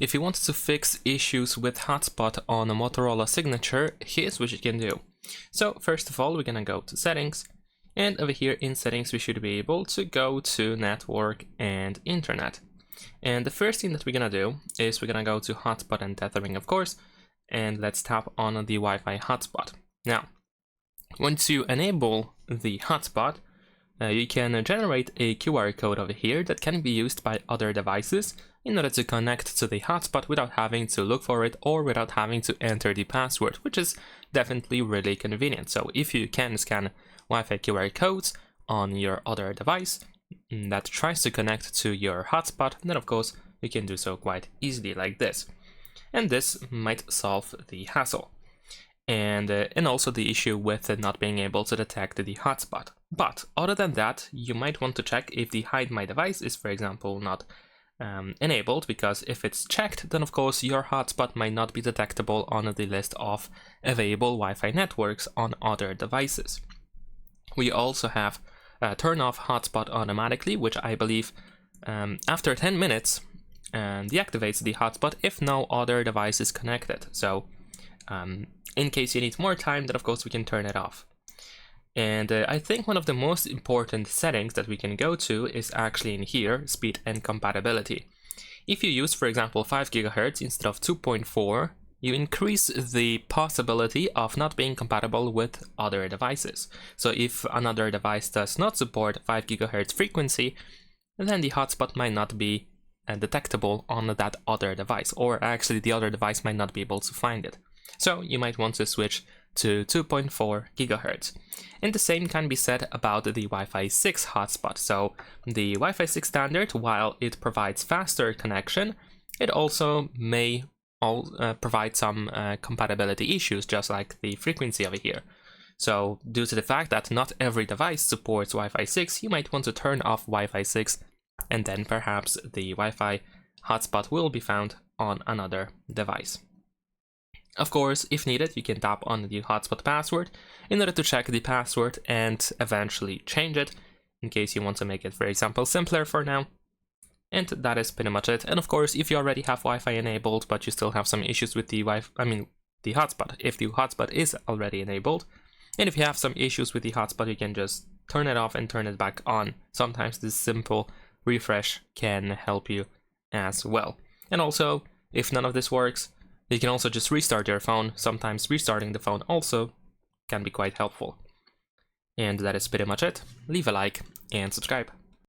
if you want to fix issues with Hotspot on a Motorola signature, here's what you can do. So first of all, we're gonna go to settings, and over here in settings we should be able to go to network and internet. And the first thing that we're gonna do is we're gonna go to hotspot and tethering, of course, and let's tap on the Wi-Fi hotspot. Now, once you enable the hotspot, you can generate a QR code over here that can be used by other devices in order to connect to the hotspot without having to look for it or without having to enter the password, which is definitely really convenient. So if you can scan Wi-Fi QR codes on your other device that tries to connect to your hotspot, then of course you can do so quite easily like this. And this might solve the hassle. And also the issue with not being able to detect the hotspot. But other than that, you might want to check if the hide my device is, for example, not enabled, because if it's checked, then of course your hotspot might not be detectable on the list of available Wi-Fi networks on other devices. We also have turn off hotspot automatically, which I believe after 10 minutes deactivates the hotspot if no other device is connected. So in case you need more time, then of course we can turn it off. And I think one of the most important settings that we can go to is actually in here, speed and compatibility. If you use, for example, 5 GHz instead of 2.4, you increase the possibility of not being compatible with other devices. So if another device does not support 5 GHz frequency, then the hotspot might not be detectable on that other device, or actually the other device might not be able to find it. So you might want to switch to 2.4 GHz. And the same can be said about the Wi-Fi 6 hotspot. So the Wi-Fi 6 standard, while it provides faster connection, it also may provide some compatibility issues, just like the frequency over here. So due to the fact that not every device supports Wi-Fi 6, you might want to turn off Wi-Fi 6, and then perhaps the Wi-Fi hotspot will be found on another device. Of course, if needed, you can tap on the hotspot password in order to check the password and eventually change it, in case you want to make it, for example, simpler for now. And that is pretty much it. And of course, if you already have Wi-Fi enabled, but you still have some issues with the the hotspot, if the hotspot is already enabled, and if you have some issues with the hotspot, you can just turn it off and turn it back on. Sometimes this simple refresh can help you as well. And also, if none of this works, you can also just restart your phone. Sometimes restarting the phone also can be quite helpful. And that is pretty much it. Leave a like and subscribe.